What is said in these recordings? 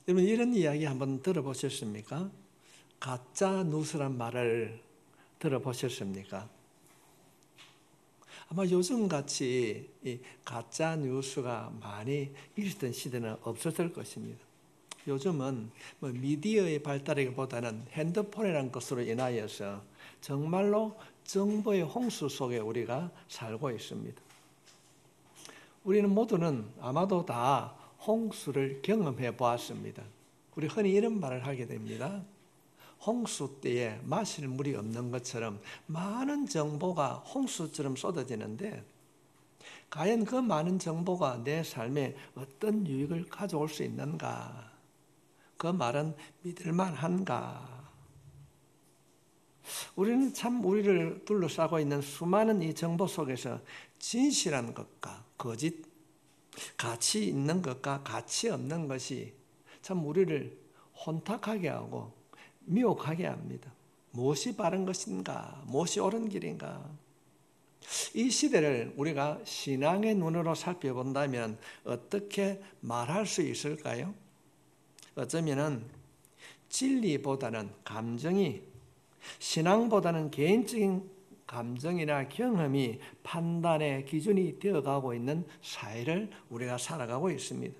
여러분 이런 이야기 한번 들어보셨습니까? 가짜 뉴스란 말을 들어보셨습니까? 아마 요즘같이 이 가짜 뉴스가 많이 있었던 시대는 없었을 것입니다. 요즘은 뭐 미디어의 발달이기보다는 핸드폰이라는 것으로 인하여서 정말로 정보의 홍수 속에 우리가 살고 있습니다. 우리는 모두는 아마도 다 홍수를 경험해 보았습니다. 우리 흔히 이런 말을 하게 됩니다. 홍수 때에 마실 물이 없는 것처럼 많은 정보가 홍수처럼 쏟아지는데 과연 그 많은 정보가 내 삶에 어떤 유익을 가져올 수 있는가? 그 말은 믿을만한가? 우리는 참 우리를 둘러싸고 있는 수많은 이 정보 속에서 진실한 것과 거짓, 가치 있는 것과 가치 없는 것이 참 우리를 혼탁하게 하고 미혹하게 합니다. 무엇이 바른 것인가? 무엇이 옳은 길인가? 이 시대를 우리가 신앙의 눈으로 살펴본다면 어떻게 말할 수 있을까요? 어쩌면은 진리보다는 감정이, 신앙보다는 개인적인 감정이나 경험이 판단의 기준이 되어가고 있는 사회를 우리가 살아가고 있습니다.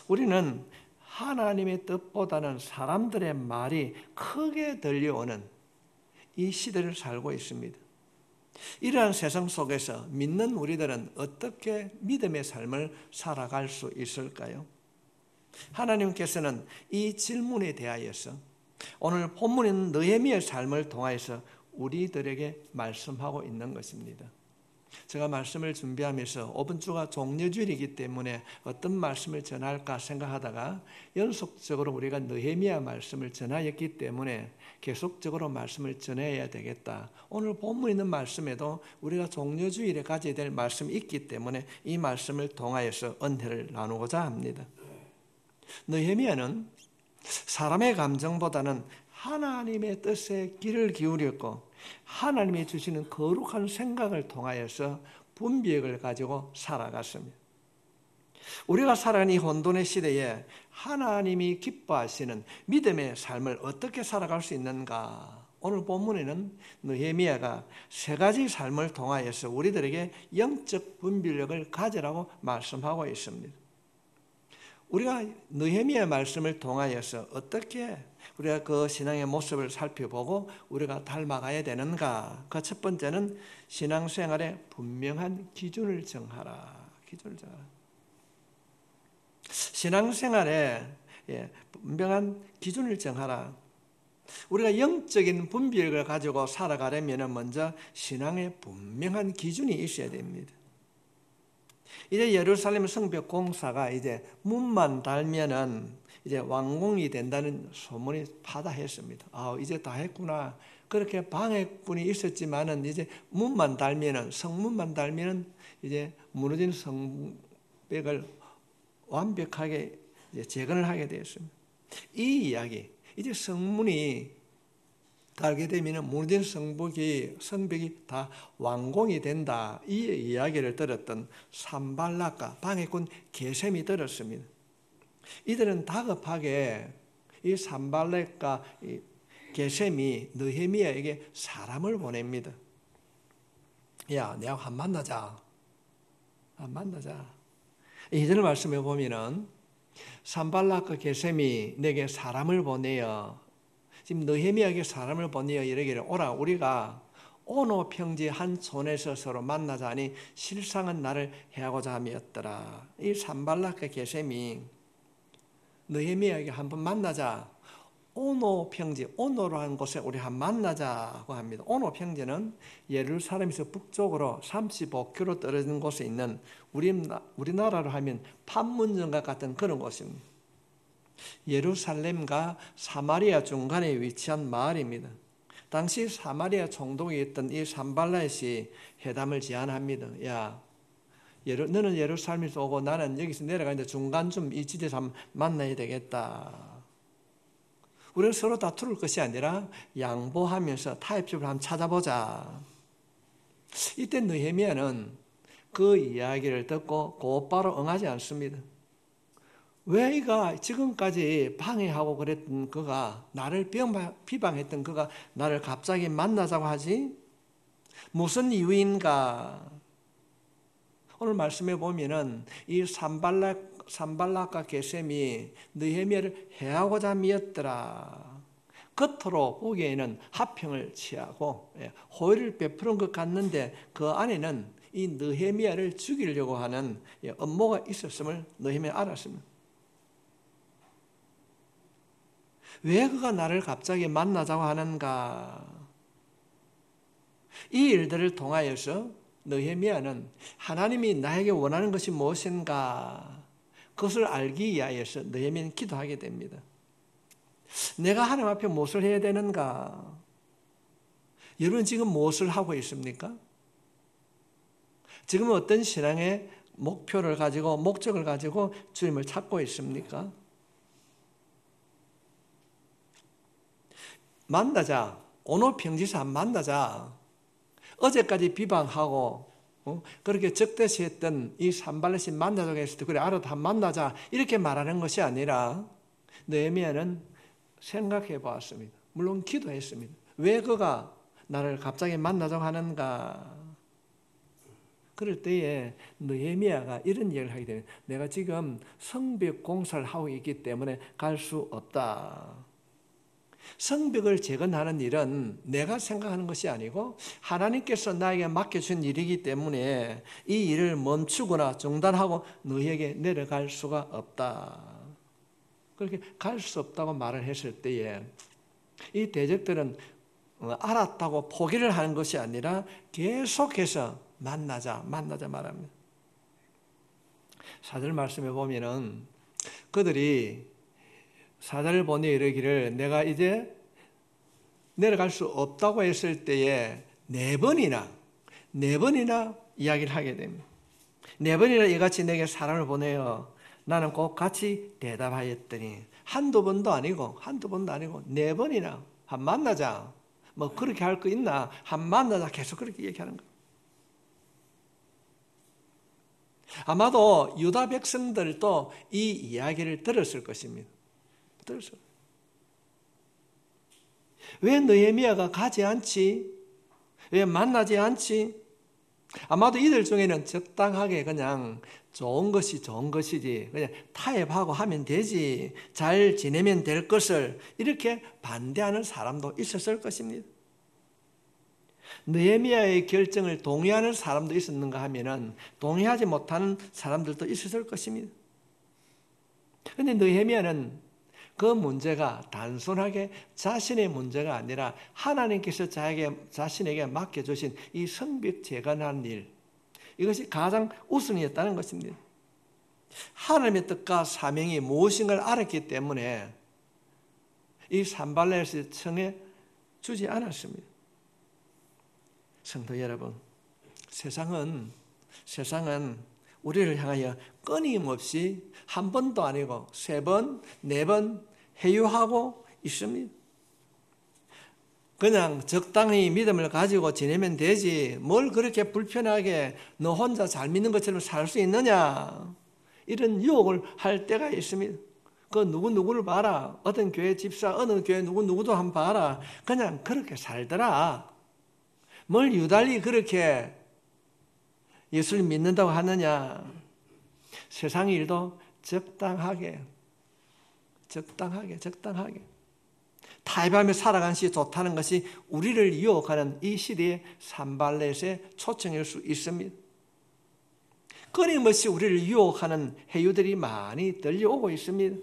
우리는 하나님의 뜻보다는 사람들의 말이 크게 들려오는 이 시대를 살고 있습니다. 이러한 세상 속에서 믿는 우리들은 어떻게 믿음의 삶을 살아갈 수 있을까요? 하나님께서는 이 질문에 대하여서 오늘 본문인 느헤미야의 삶을 통하여서 우리들에게 말씀하고 있는 것입니다. 제가 말씀을 준비하면서 이번 주가 종려주일이기 때문에 어떤 말씀을 전할까 생각하다가 연속적으로 우리가 느헤미야 말씀을 전하였기 때문에 계속적으로 말씀을 전해야 되겠다. 오늘 본문에 있는 말씀에도 우리가 종려주일에 가져야 될 말씀이 있기 때문에 이 말씀을 통하여서 은혜를 나누고자 합니다. 느헤미야는 사람의 감정보다는 하나님의 뜻에 귀를 기울였고 하나님이 주시는 거룩한 생각을 통하여서 분별력을 가지고 살아갔습니다. 우리가 살아가는 이 혼돈의 시대에 하나님이 기뻐하시는 믿음의 삶을 어떻게 살아갈 수 있는가? 오늘 본문에는 느헤미야가 세 가지 삶을 통하여서 우리들에게 영적 분별력을 가지라고 말씀하고 있습니다. 우리가 느헤미야 말씀을 통하여서 어떻게 우리가 그 신앙의 모습을 살펴보고 우리가 닮아가야 되는가? 그 첫 번째는 신앙생활에 분명한 기준을 정하라. 기준을 정하라. 신앙생활에 분명한 기준을 정하라. 우리가 영적인 분별을 가지고 살아가려면 먼저 신앙에 분명한 기준이 있어야 됩니다. 이제 예루살렘 성벽 공사가 이제 문만 달면은 이제 완공이 된다는 소문이 파다했습니다. 이제 다 했구나. 그렇게 방해꾼이 있었지만은 이제 문만 달면은 성문만 달면은 이제 무너진 성벽을 완벽하게 이제 재건을 하게 되었습니다. 이 이야기, 이제 성문이 달게 되면 무너진 성벽이 다 완공이 된다. 이 이야기를 들었던 산발락과 방해꾼 게셈이 들었습니다. 이들은 다급하게 이 산발락과 게셈이 느헤미야에게 사람을 보냅니다. 야, 내가 한 만나자. 만나자. 이절 말씀에 보면은 산발락과 게셈이 내게 사람을 보내어 지금 느헤미야에게 사람을 보내어 이르기를 오라 우리가 오노 평지 한 촌에서 서로 만나자니 실상은 나를 해하고자 함이었더라. 이 산발락과 게셈이 느헤미야에게 한번 만나자. 오노 평지, 오노라는 곳에 우리 한번 만나자고 합니다. 오노 평지는 예루살렘에서 북쪽으로 35km 떨어진 곳에 있는 우리나라로 하면 판문점과 같은 그런 곳입니다. 예루살렘과 사마리아 중간에 위치한 마을입니다. 당시 사마리아 총독이 있던 이 산발랏이 회담을 제안합니다. 야, 너는 예루살렘에서 오고 나는 여기서 내려가는데 중간쯤 이 지대에서 한번 만나야 되겠다. 우리는 서로 다툴 것이 아니라 양보하면서 타협점을 한번 찾아보자. 이때 느헤미야는 그 이야기를 듣고 곧바로 응하지 않습니다. 왜 이가 지금까지 방해하고 그랬던 그가 나를 비방했던 그가 나를 갑자기 만나자고 하지? 무슨 이유인가? 오늘 말씀해 보면은 이 산발락과 게셈이 느헤미야를 해하고자 미었더라. 겉으로 보기에는 화평을 취하고 호의를 베푸는 것 같는데 그 안에는 이 느헤미야를 죽이려고 하는 음모가 있었음을 느헤미야가 알았습니다. 왜 그가 나를 갑자기 만나자고 하는가? 이 일들을 통하여서 느헤미야는 하나님이 나에게 원하는 것이 무엇인가? 그것을 알기 위하여서 느헤미야는 기도하게 됩니다. 내가 하나님 앞에 무엇을 해야 되는가? 여러분 지금 무엇을 하고 있습니까? 지금 어떤 신앙의 목표를 가지고 목적을 가지고 주님을 찾고 있습니까? 만나자. 오늘 평지에서 만나자. 어제까지 비방하고 그렇게 적대시했던 이 산발렛이 만나자고 했을 때 그래 알아도 한 만나자 이렇게 말하는 것이 아니라 느헤미야는 생각해 보았습니다. 물론 기도했습니다. 왜 그가 나를 갑자기 만나자고 하는가? 그럴 때에 느헤미야가 이런 얘기를 하게 됩니다. 내가 지금 성벽 공사를 하고 있기 때문에 갈 수 없다. 성벽을 재건하는 일은 내가 생각하는 것이 아니고 하나님께서 나에게 맡겨준 일이기 때문에 이 일을 멈추거나 중단하고 너에게 내려갈 수가 없다. 그렇게 갈 수 없다고 말을 했을 때에 이 대적들은 알았다고 포기를 하는 것이 아니라 계속해서 만나자 말합니다. 4절 말씀에 보면은 그들이 4절을 보니 이르기를 내가 이제 내려갈 수 없다고 했을 때에 네 번이나 이야기를 하게 됩니다. 네 번이나 이같이 내게 사람을 보내어 나는 꼭 같이 대답하였더니 한두 번도 아니고 네 번이나 한 만나자. 뭐 그렇게 할 거 있나? 한 만나자. 계속 그렇게 얘기하는 거예요. 아마도 유다 백성들도 이 이야기를 들었을 것입니다. 왜 느헤미야가 가지 않지? 왜 만나지 않지? 아마도 이들 중에는 적당하게 그냥 좋은 것이지 그냥 타협하고 하면 되지 잘 지내면 될 것을 이렇게 반대하는 사람도 있었을 것입니다. 느헤미야의 결정을 동의하는 사람도 있었는가 하면은 동의하지 못하는 사람들도 있었을 것입니다. 그런데 느헤미야는 그 문제가 단순하게 자신의 문제가 아니라 하나님께서 자신에게 맡겨주신 이 성벽 재건하는 일, 이것이 가장 우선이었다는 것입니다. 하나님의 뜻과 사명이 무엇인가를 알았기 때문에 이 산발렛을 청해 주지 않았습니다. 성도 여러분, 세상은 우리를 향하여 끊임없이 한 번도 아니고 세 번, 네 번 회유하고 있습니다. 그냥 적당히 믿음을 가지고 지내면 되지 뭘 그렇게 불편하게 너 혼자 잘 믿는 것처럼 살 수 있느냐 이런 유혹을 할 때가 있습니다. 그 누구누구를 봐라. 어떤 교회 집사 어느 교회 누구누구도 한번 봐라. 그냥 그렇게 살더라. 뭘 유달리 그렇게 예수를 믿는다고 하느냐. 세상 일도 적당하게 타협하며 살아가는 것이 좋다는 것이 우리를 유혹하는 이 시대의 산발렛의 초청일 수 있습니다. 끊임없이 우리를 유혹하는 해유들이 많이 들려오고 있습니다.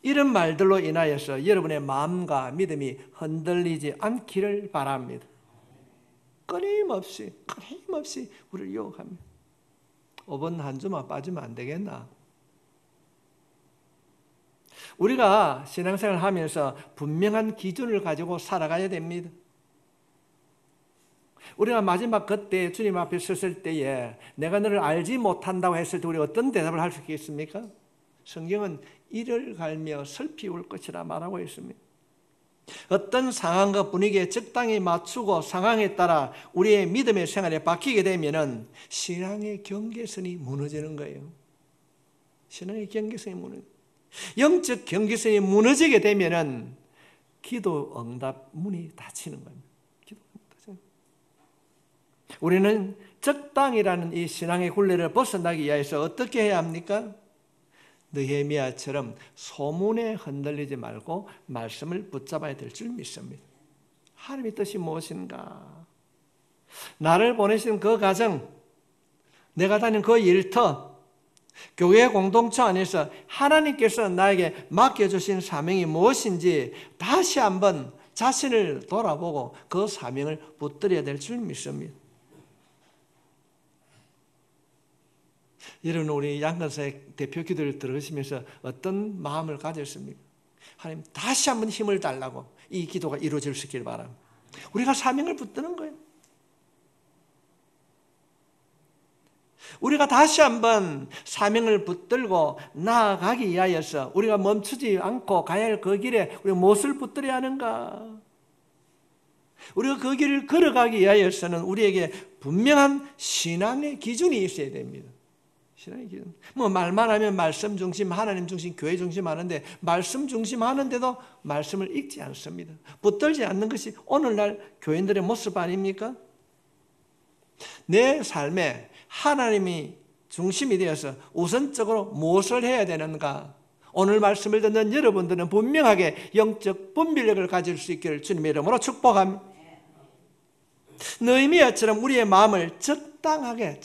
이런 말들로 인하여서 여러분의 마음과 믿음이 흔들리지 않기를 바랍니다. 끊임없이 우리를 유혹합니다. 5번 한 주만 빠지면 안 되겠나? 우리가 신앙생활을 하면서 분명한 기준을 가지고 살아가야 됩니다. 우리가 마지막 그때 주님 앞에 섰을 때에 내가 너를 알지 못한다고 했을 때 우리가 어떤 대답을 할 수 있겠습니까? 성경은 이를 갈며 슬피 울 것이라 말하고 있습니다. 어떤 상황과 분위기에 적당히 맞추고 상황에 따라 우리의 믿음의 생활에 바뀌게 되면은 신앙의 경계선이 무너지는 거예요. 신앙의 경계성이 영적 경계성이 무너지게 되면은 기도 응답 문이 닫히는 겁니다. 우리는 적당이라는 이 신앙의 굴레를 벗어나기 위해서 어떻게 해야 합니까? 느헤미야처럼 소문에 흔들리지 말고 말씀을 붙잡아야 될 줄 믿습니다. 하나님의 뜻이 무엇인가? 나를 보내신 그 가정, 내가 다닌 그 일터, 교회 공동체 안에서 하나님께서 나에게 맡겨주신 사명이 무엇인지 다시 한번 자신을 돌아보고 그 사명을 붙들어야 될 줄 믿습니다. 여러분, 우리 양건사의 대표 기도를 들으시면서 어떤 마음을 가졌습니까? 하나님, 다시 한번 힘을 달라고 이 기도가 이루어질 수 있길 바랍니다. 우리가 사명을 붙드는 거예요. 우리가 다시 한번 사명을 붙들고 나아가기 위하여서 우리가 멈추지 않고 가야 할 그 길에 우리가 무엇을 붙들어야 하는가? 우리가 그 길을 걸어가기 위하여서는 우리에게 분명한 신앙의 기준이 있어야 됩니다. 신앙의 기준. 뭐 말만 하면 말씀 중심, 하나님 중심, 교회 중심 하는데 말씀 중심 하는데도 말씀을 읽지 않습니다. 붙들지 않는 것이 오늘날 교인들의 모습 아닙니까? 내 삶에 하나님이 중심이 되어서 우선적으로 무엇을 해야 되는가? 오늘 말씀을 듣는 여러분들은 분명하게 영적 분별력을 가질 수 있기를 주님의 이름으로 축복합니다. 느헤미야처럼 우리의 마음을 적당하게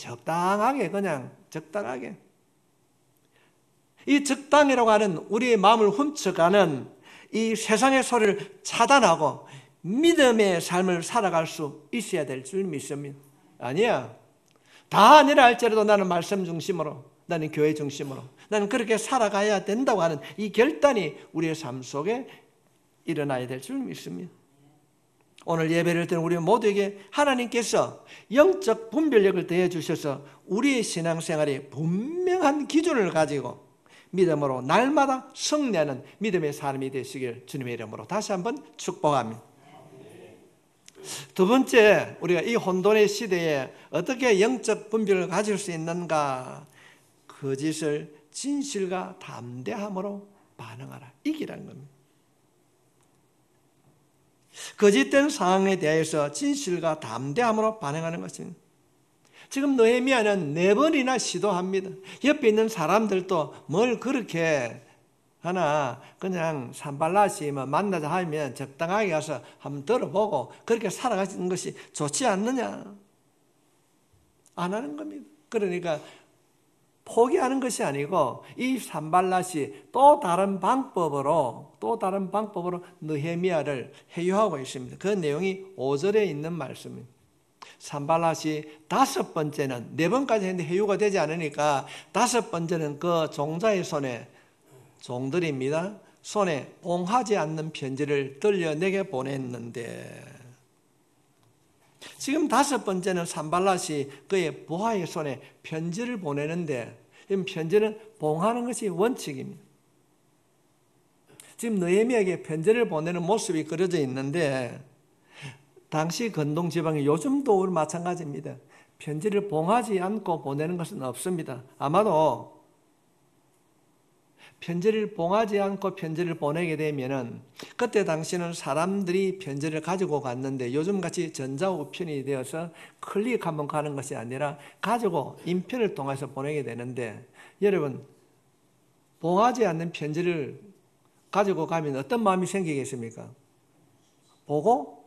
이 적당이라고 하는 우리의 마음을 훔쳐가는 이 세상의 소리를 차단하고 믿음의 삶을 살아갈 수 있어야 될 줄 믿습니다. 아니야, 다 아니라 할지라도 나는 말씀 중심으로, 나는 교회 중심으로, 나는 그렇게 살아가야 된다고 하는 이 결단이 우리의 삶 속에 일어나야 될 줄 믿습니다. 오늘 예배를 드린 우리 모두에게 하나님께서 영적 분별력을 더해 주셔서 우리의 신앙생활에 분명한 기준을 가지고 믿음으로 날마다 승리하는 믿음의 삶이 되시길 주님의 이름으로 다시 한번 축복합니다. 두 번째, 우리가 이 혼돈의 시대에 어떻게 영적 분별을 가질 수 있는가? 거짓을 진실과 담대함으로 반응하라. 이기라는 겁니다. 거짓된 상황에 대해서 진실과 담대함으로 반응하는 것입니다. 지금 느헤미야는 4번이나 시도합니다. 옆에 있는 사람들도 뭘 그렇게 하나, 그냥 산발라시 만나자 하면 적당하게 가서 한번 들어보고 그렇게 살아가는 것이 좋지 않느냐? 안 하는 겁니다. 그러니까 포기하는 것이 아니고 이 산발라시 또 다른 방법으로 느헤미야를 회유하고 있습니다. 그 내용이 5절에 있는 말씀입니다. 산발라시 5번째는 4번까지 했는데 회유가 되지 않으니까 5번째는 그 종자의 손에, 종들입니다, 손에 봉하지 않는 편지를 들려 내게 보냈는데, 지금 5번째는 산발라시 그의 부하의 손에 편지를 보내는데, 편지는 봉하는 것이 원칙입니다. 지금 느헤미야에게 편지를 보내는 모습이 그려져 있는데, 당시 건동 지방이 요즘도 마찬가지입니다. 편지를 봉하지 않고 보내는 것은 없습니다. 아마도 편지를 봉하지 않고 편지를 보내게 되면은, 그때 당시는 사람들이 편지를 가지고 갔는데 요즘같이 전자우편이 되어서 클릭 한번 가는 것이 아니라 가지고 인편을 통해서 보내게 되는데, 여러분, 봉하지 않는 편지를 가지고 가면 어떤 마음이 생기겠습니까? 보고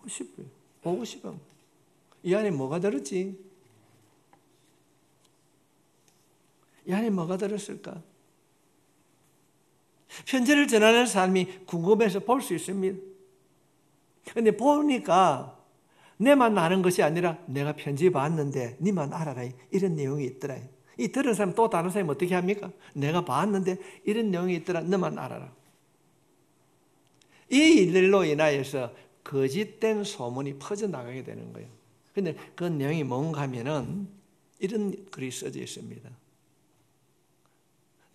싶어요. 보고 싶어. 이 안에 뭐가 들었지? 이 안에 뭐가 들었을까? 편지를 전하는 사람이 궁금해서 볼 수 있습니다. 그런데 보니까 내만 아는 것이 아니라 내가 편지 봤는데 니만 알아라, 이런 내용이 있더라. 이 들은 사람 또 다른 사람이 어떻게 합니까? 내가 봤는데 이런 내용이 있더라, 너만 알아라. 이 일들로 인하여서 거짓된 소문이 퍼져나가게 되는 거예요. 그런데 그 내용이 뭔가 하면은 이런 글이 써져 있습니다.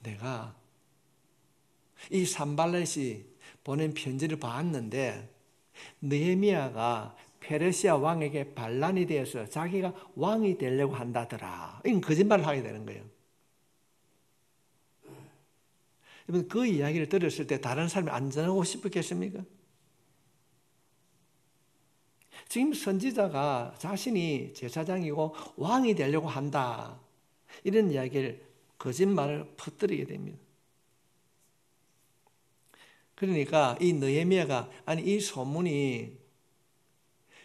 내가 이 산발렛이 보낸 편지를 봤는데 느헤미야가 페르시아 왕에게 반란이 되어서 자기가 왕이 되려고 한다더라. 이건 거짓말을 하게 되는 거예요. 여러분 그 이야기를 들었을 때 다른 사람이 안전하고 싶었겠습니까? 지금 선지자가 자신이 제사장이고 왕이 되려고 한다. 이런 이야기를 거짓말을 퍼뜨리게 됩니다. 그러니까 이 느헤미야가 아니 이 소문이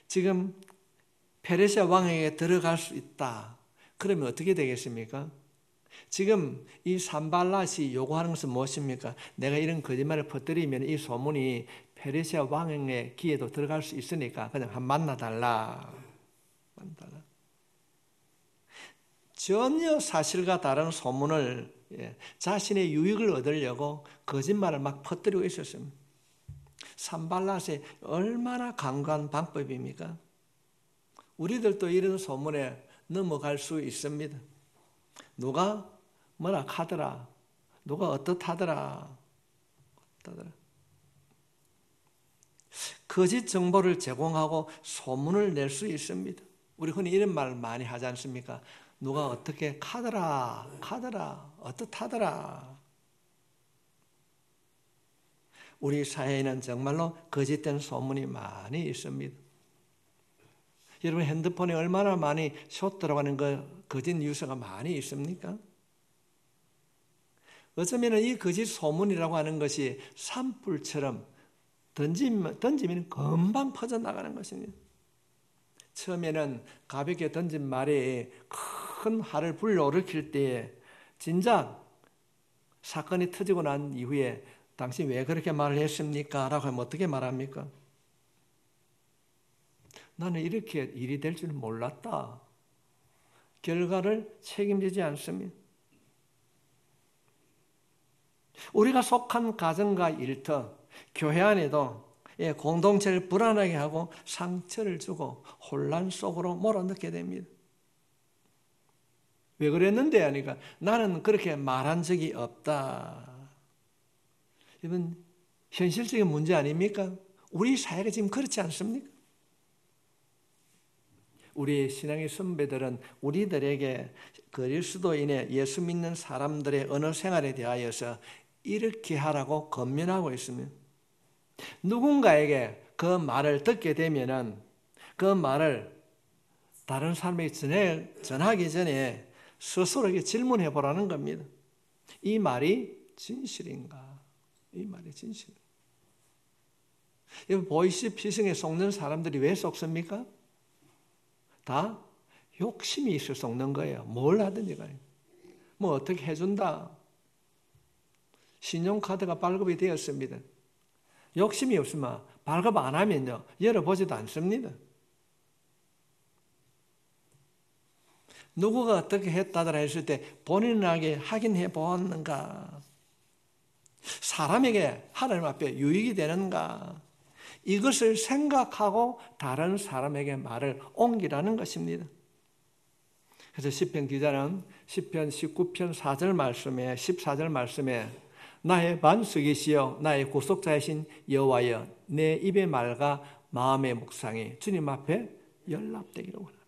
지금 페르시아 왕에게 들어갈 수 있다. 그러면 어떻게 되겠습니까? 지금 이 산발랏이 요구하는 것은 무엇입니까? 내가 이런 거짓말을 퍼뜨리면 이 소문이 페르시아 왕의 귀에도 들어갈 수 있으니까 그냥 한 만나달라. 전혀 사실과 다른 소문을 자신의 유익을 얻으려고 거짓말을 막 퍼뜨리고 있었습니다. 산발랏의 얼마나 강간 방법입니까? 우리들도 이런 소문에 넘어갈 수 있습니다. 누가 뭐라 하더라. 누가 어떻하더라. 거짓 정보를 제공하고 소문을 낼 수 있습니다. 우리 흔히 이런 말 많이 하지 않습니까? 누가 어떻게 카더라, 어떻하더라. 우리 사회에는 정말로 거짓된 소문이 많이 있습니다. 여러분 핸드폰에 얼마나 많이 숏 들어가는 거짓 뉴스가 많이 있습니까? 어쩌면 이 거짓 소문이라고 하는 것이 산불처럼 던지면 금방 퍼져나가는 것입니다. 처음에는 가볍게 던진 말이 큰 화를 불러일으킬 때에 진작 사건이 터지고 난 이후에 당신 왜 그렇게 말을 했습니까? 라고 하면 어떻게 말합니까? 나는 이렇게 일이 될 줄 몰랐다. 결과를 책임지지 않습니다. 우리가 속한 가정과 일터, 교회 안에도 공동체를 불안하게 하고 상처를 주고 혼란 속으로 몰아넣게 됩니다. 왜 그랬는데? 하니까 나는 그렇게 말한 적이 없다. 이건 현실적인 문제 아닙니까? 우리 사회가 지금 그렇지 않습니까? 우리 신앙의 선배들은 우리들에게 그리스도인의 예수 믿는 사람들의 언어 생활에 대하여서 이렇게 하라고 권면하고 있습니다. 누군가에게 그 말을 듣게 되면은 그 말을 다른 사람에게 전하기 전에 스스로에게 질문해 보라는 겁니다. 이 말이 진실인가? 이 말이 진실. 여러분 보이스피싱에 속는 사람들이 왜 속습니까? 다 욕심이 있어 속는 거예요. 뭘 하든지 간에. 뭐 어떻게 해준다. 신용카드가 발급이 되었습니다. 욕심이 없으면 발급 안 하면요. 열어보지도 않습니다. 누구가 어떻게 했다더라 했을 때 본인에게 확인해 보았는가? 사람에게 하나님 앞에 유익이 되는가? 이것을 생각하고 다른 사람에게 말을 옮기라는 것입니다. 그래서 시편 기자는 시편 19편 4절 말씀에 14절 말씀에 나의 반석이시여 나의 구속자이신 여호와여 내 입의 말과 마음의 묵상이 주님 앞에 연락되기를 원하나이다.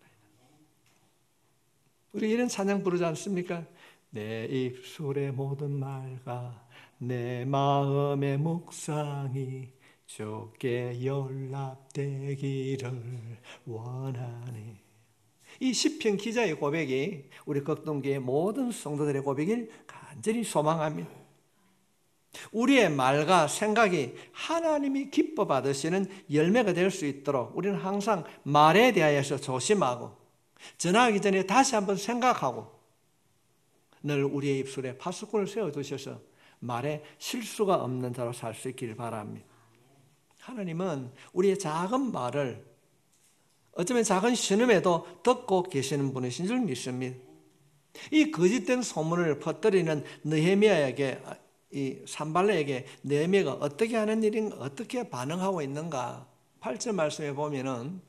우리 이런 찬양 부르지 않습니까? 내 입술의 모든 말과 내 마음의 묵상이 주께 연락되기를 원하네. 이 시편 기자의 고백이 우리 극동교의 모든 성도들의 고백을 간절히 소망합니다. 우리의 말과 생각이 하나님이 기뻐 받으시는 열매가 될 수 있도록 우리는 항상 말에 대하여서 조심하고 전하기 전에 다시 한번 생각하고 늘 우리의 입술에 파수꾼을 세워두셔서 말에 실수가 없는 자로 살 수 있기를 바랍니다. 하나님은 우리의 작은 말을 어쩌면 작은 신음에도 듣고 계시는 분이신 줄 믿습니다. 이 거짓된 소문을 퍼뜨리는 느헤미야에게 이 산발랏에게 느헤미야가 어떻게 하는 일인가, 어떻게 반응하고 있는가? 8절 말씀에 보면은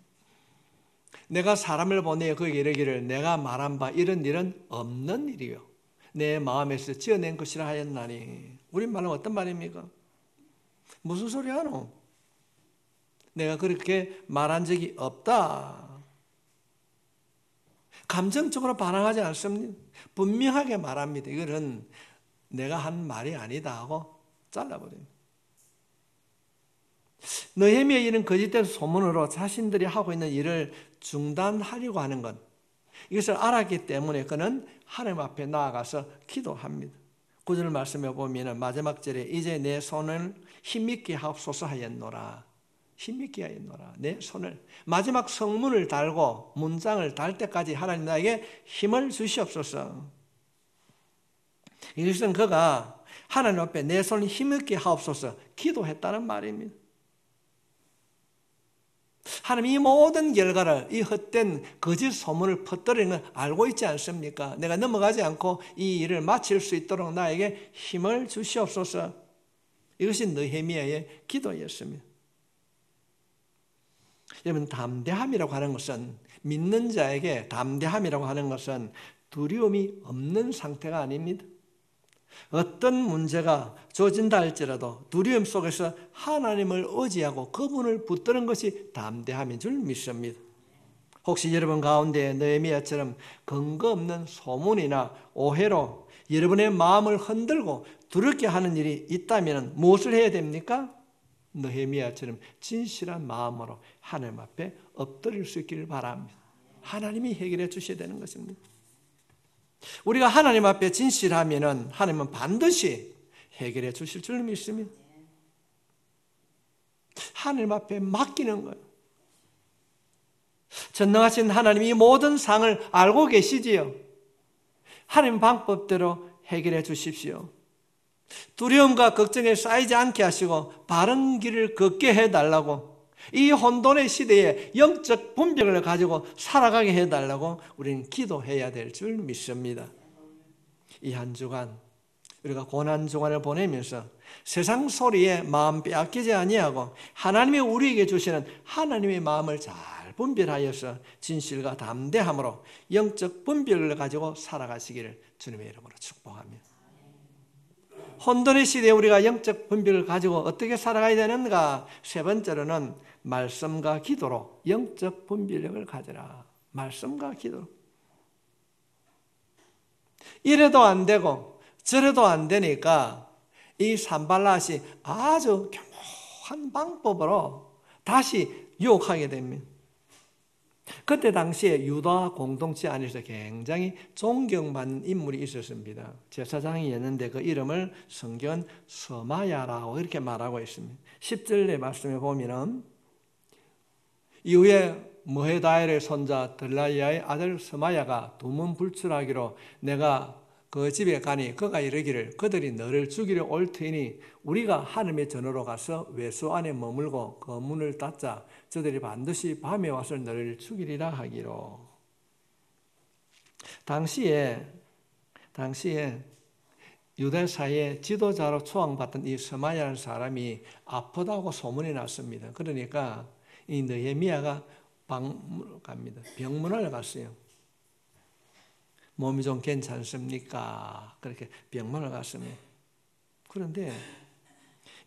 내가 사람을 보내 그에게 이르기를 내가 말한 바 이런 일은 없는 일이요 내 마음에서 지어낸 것이라 하였나니. 우리 말은 어떤 말입니까? 무슨 소리 하노? 내가 그렇게 말한 적이 없다. 감정적으로 반항하지 않습니다. 분명하게 말합니다. 이거는 내가 한 말이 아니다 하고 잘라버립니다. 느헤미야의 이런 거짓된 소문으로 자신들이 하고 있는 일을 중단하려고 하는 것, 이것을 알았기 때문에 그는 하나님 앞에 나아가서 기도합니다. 9절 말씀에 보면 마지막 절에 이제 내 손을 힘있게 하옵소서 하였노라. 힘있게 하였노라. 내 손을, 마지막 성문을 달고 문장을 달 때까지 하나님 나에게 힘을 주시옵소서. 이것은 그가 하나님 앞에 내 손을 힘있게 하옵소서 기도했다는 말입니다. 하나님 이 모든 결과를, 이 헛된 거짓 소문을 퍼뜨리는 걸 알고 있지 않습니까? 내가 넘어가지 않고 이 일을 마칠 수 있도록 나에게 힘을 주시옵소서. 이것이 느헤미야의 기도였습니다. 여러분, 담대함이라고 하는 것은, 믿는 자에게 담대함이라고 하는 것은 두려움이 없는 상태가 아닙니다. 어떤 문제가 조진다 할지라도 두려움 속에서 하나님을 의지하고 그분을 붙드는 것이 담대함인 줄 믿습니다. 혹시 여러분 가운데 느헤미야처럼 근거 없는 소문이나 오해로 여러분의 마음을 흔들고 두렵게 하는 일이 있다면 무엇을 해야 됩니까? 느헤미야처럼 진실한 마음으로 하나님 앞에 엎드릴 수 있기를 바랍니다. 하나님이 해결해 주셔야 되는 것입니다. 우리가 하나님 앞에 진실하면 하나님은 반드시 해결해 주실 줄 믿습니다. 하나님 앞에 맡기는 거예요. 전능하신 하나님이 모든 상을 알고 계시지요. 하나님 방법대로 해결해 주십시오. 두려움과 걱정에 쌓이지 않게 하시고 바른 길을 걷게 해달라고, 이 혼돈의 시대에 영적 분별을 가지고 살아가게 해달라고 우리는 기도해야 될 줄 믿습니다. 이 한 주간 우리가 고난 주간을 보내면서 세상 소리에 마음 빼앗기지 아니하고 하나님이 우리에게 주시는 하나님의 마음을 잘 분별하여서 진실과 담대함으로 영적 분별을 가지고 살아가시기를 주님의 이름으로 축복합니다. 혼돈의 시대에 우리가 영적 분별을 가지고 어떻게 살아가야 되는가? 세 번째로는 말씀과 기도로 영적 분별력을 가져라. 말씀과 기도로. 이래도 안 되고 저래도 안 되니까 이 산발랏이 아주 교묘한 방법으로 다시 유혹하게 됩니다. 그때 당시에 유다 공동체 안에서 굉장히 존경받는 인물이 있었습니다. 제사장이었는데 그 이름을 성경은 서마야라고 이렇게 말하고 있습니다. 10절의 말씀에 보면은 이후에 머헤다엘의 손자 들라이아의 아들 서마야가 두문불출하기로 내가 그 집에 가니 그가 이르기를 그들이 너를 죽이려 올 터이니 우리가 하나님의 전으로 가서 외소 안에 머물고 그 문을 닫자. 저들이 반드시 밤에 와서 너를 죽이리라 하기로. 당시에 유대 사회의 지도자로 초청받던 이 서마야라는 사람이 아프다고 소문이 났습니다. 그러니까 이 느헤미야가 방문을 갑니다. 병문안을 갔어요. 몸이 좀 괜찮습니까? 그렇게 병문을 갔습니다. 그런데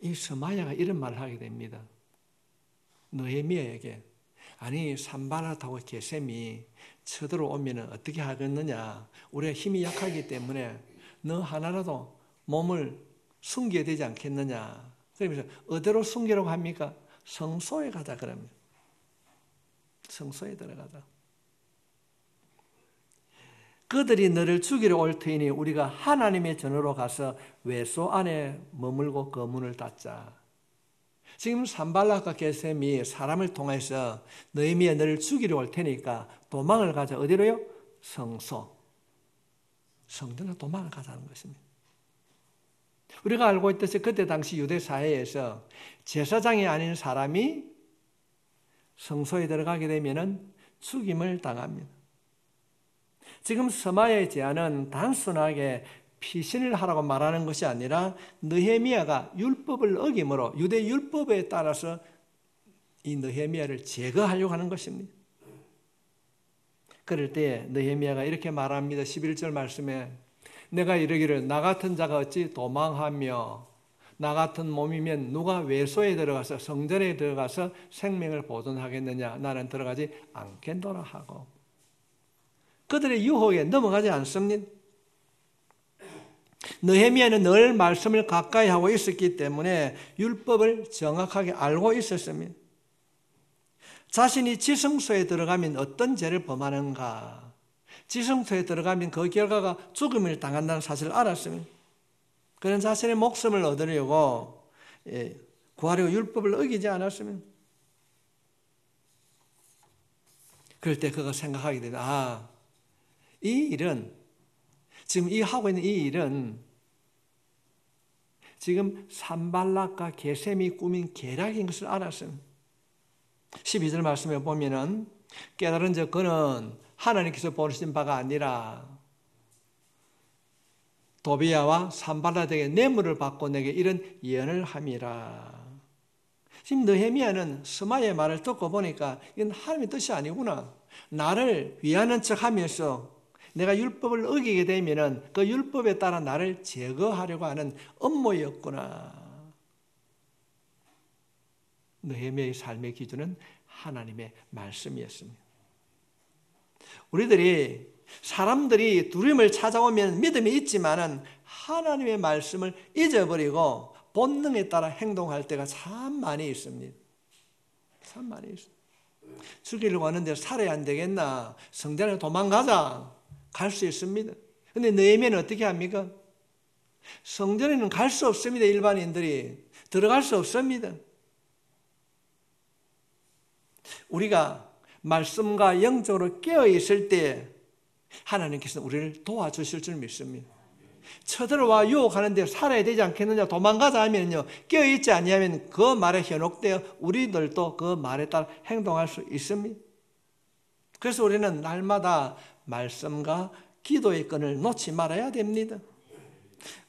이 서마야가 이런 말을 하게 됩니다. 느헤미야에게 아니 산발랏하고 게셈이 쳐들어오면 어떻게 하겠느냐? 우리가 힘이 약하기 때문에 너 하나라도 몸을 숨겨야 되지 않겠느냐? 그러면서 어디로 숨기라고 합니까? 성소에 가자 그럽니다. 성소에 들어가자. 그들이 너를 죽이러 올 터이니 우리가 하나님의 전으로 가서 외소 안에 머물고 그 문을 닫자. 지금 산발락과 게셈이 사람을 통해서 느헤미야 너를 죽이러 올 테니까 도망을 가자. 어디로요? 성소. 성전으로 도망을 가자는 것입니다. 우리가 알고 있듯이 그때 당시 유대 사회에서 제사장이 아닌 사람이 성소에 들어가게 되면 죽임을 당합니다. 지금 서마야의 제안은 단순하게 피신을 하라고 말하는 것이 아니라 느헤미야가 율법을 어김으로 유대 율법에 따라서 이 느헤미야를 제거하려고 하는 것입니다. 그럴 때 느헤미야가 이렇게 말합니다. 11절 말씀에 내가 이르기를 나 같은 자가 어찌 도망하며 나 같은 몸이면 누가 외소에 들어가서 성전에 들어가서 생명을 보존하겠느냐? 나는 들어가지 않겠노라 하고 그들의 유혹에 넘어가지 않습니다. 느헤미야는 늘 말씀을 가까이 하고 있었기 때문에 율법을 정확하게 알고 있었습니다. 자신이 지성소에 들어가면 어떤 죄를 범하는가, 지성소에 들어가면 그 결과가 죽음을 당한다는 사실을 알았습니다. 그런 자신의 목숨을 얻으려고 구하려고 율법을 어기지 않았습니다. 그럴 때 그가 생각하게 되다. 이 일은, 지금 이 하고 있는 이 일은 지금 산발락과 게셈이 꾸민 계략인 것을 알았습니다. 12절 말씀에 보면은 깨달은 적 그는 하나님께서 보내신 바가 아니라 도비야와 산발락에게 뇌물을 받고 내게 이런 예언을 함이라. 지금 느헤미야는 스마의 말을 듣고 보니까 이건 하나님의 뜻이 아니구나. 나를 위하는 척하면서 내가 율법을 어기게 되면은 그 율법에 따라 나를 제거하려고 하는 음모였구나. 느헤미야의 삶의 기준은 하나님의 말씀이었습니다. 우리들이 사람들이 두려움을 찾아오면 믿음이 있지만은 하나님의 말씀을 잊어버리고 본능에 따라 행동할 때가 참 많이 있습니다. 참 많이 있습니다. 죽이려고 하는데 살아야 안 되겠나? 성전에 도망가자. 갈 수 있습니다. 그런데 느헤미야는 어떻게 합니까? 성전에는 갈 수 없습니다. 일반인들이 들어갈 수 없습니다. 우리가 말씀과 영적으로 깨어있을 때 하나님께서 우리를 도와주실 줄 믿습니다. 쳐들어와 유혹하는데 살아야 되지 않겠느냐, 도망가자 하면요, 깨어있지 아니하면 그 말에 현혹되어 우리들도 그 말에 따라 행동할 수 있습니다. 그래서 우리는 날마다 말씀과 기도의 끈을 놓지 말아야 됩니다.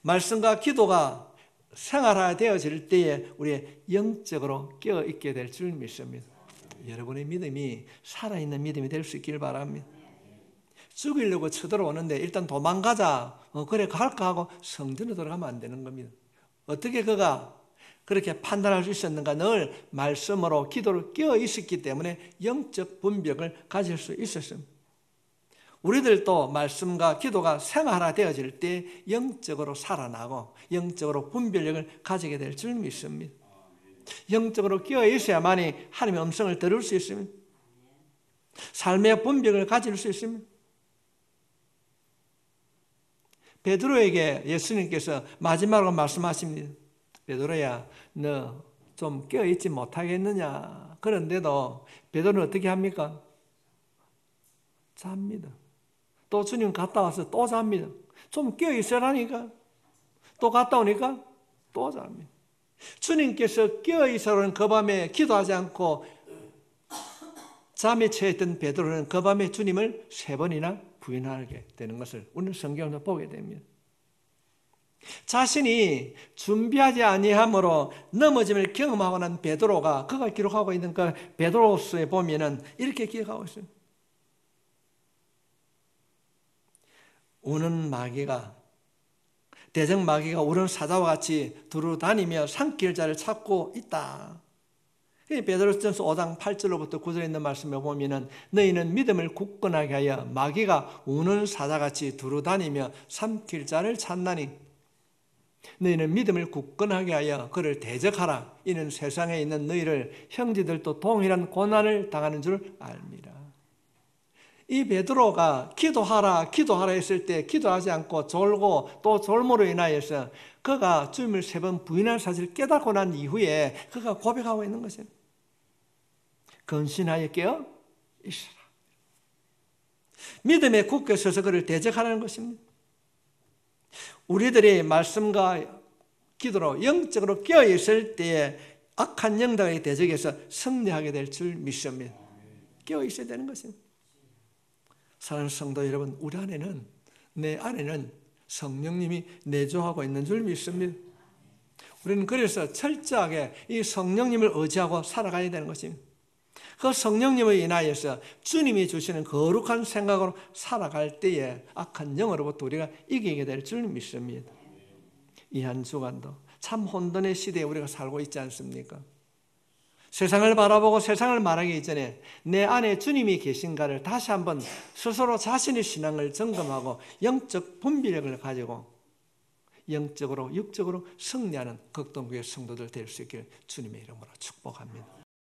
말씀과 기도가 생활화되어질 때에 우리의 영적으로 깨어있게 될 줄 믿습니다. 여러분의 믿음이 살아있는 믿음이 될 수 있길 바랍니다. 죽이려고 쳐들어오는데 일단 도망가자, 그래 갈까 하고 성전에 들어가면 안 되는 겁니다. 어떻게 그가 그렇게 판단할 수 있었는가? 늘 말씀으로 기도로 깨어 있었기 때문에 영적 분별을 가질 수 있었습니다. 우리들도 말씀과 기도가 생활화되어질 때 영적으로 살아나고 영적으로 분별력을 가지게 될 줄 믿습니다. 영적으로 깨어 있어야만이 하나님의 음성을 들을 수 있습니다. 삶의 분별을 가질 수 있습니다. 베드로에게 예수님께서 마지막으로 말씀하십니다. 베드로야, 너 좀 깨어있지 못하겠느냐? 그런데도 베드로는 어떻게 합니까? 잡니다. 또 주님 갔다 와서 또 잡니다. 좀 깨어있으라니까. 또 갔다 오니까 또 잡니다. 주님께서 깨어있으라는 그 밤에 기도하지 않고 잠에 처했던 베드로는 그 밤에 주님을 3번이나 부인하게 되는 것을 우리는 성경에서 보게 됩니다. 자신이 준비하지 아니함으로 넘어짐을 경험하고 난 베드로가 그가 기록하고 있는 그 베드로서에 보면은 이렇게 기록하고 있습니다. 우는 마귀가, 대적 마귀가 우는 사자와 같이 두루 다니며 삼킬 자를 찾고 있다. 베드로전서 5장 8절로부터 9절에 있는 말씀에 보면은 너희는 믿음을 굳건하게 하여 마귀가 우는 사자같이 두루 다니며 삼킬 자를 찾나니 너희는 믿음을 굳건하게 하여 그를 대적하라. 이는 세상에 있는 너희를 형제들도 동일한 고난을 당하는 줄 압니다. 이 베드로가 기도하라 했을 때 기도하지 않고 졸고 또 졸모로 인하여서 그가 주님을 3번 부인한 사실을 깨닫고 난 이후에 그가 고백하고 있는 것입니다. 근신하여 깨어 있으라. 믿음에 굳게 서서 그를 대적하라는 것입니다. 우리들이 말씀과 기도로 영적으로 깨어 있을 때에 악한 영들의 대적에서 승리하게 될 줄 믿습니다. 깨어 있어야 되는 것입니다. 사랑하는 성도 여러분, 우리 안에는, 내 안에는 성령님이 내주하고 있는 줄 믿습니다. 우리는 그래서 철저하게 이 성령님을 의지하고 살아가야 되는 것입니다. 그 성령님을 인하여서 주님이 주시는 거룩한 생각으로 살아갈 때에 악한 영으로부터 우리가 이기게 될 줄 믿습니다. 이 한 주간도 참 혼돈의 시대에 우리가 살고 있지 않습니까? 세상을 바라보고 세상을 말하기 이전에 내 안에 주님이 계신가를 다시 한번 스스로 자신의 신앙을 점검하고 영적 분별력을 가지고 영적으로 육적으로 승리하는 극동교회 성도들 될 수 있기를 주님의 이름으로 축복합니다.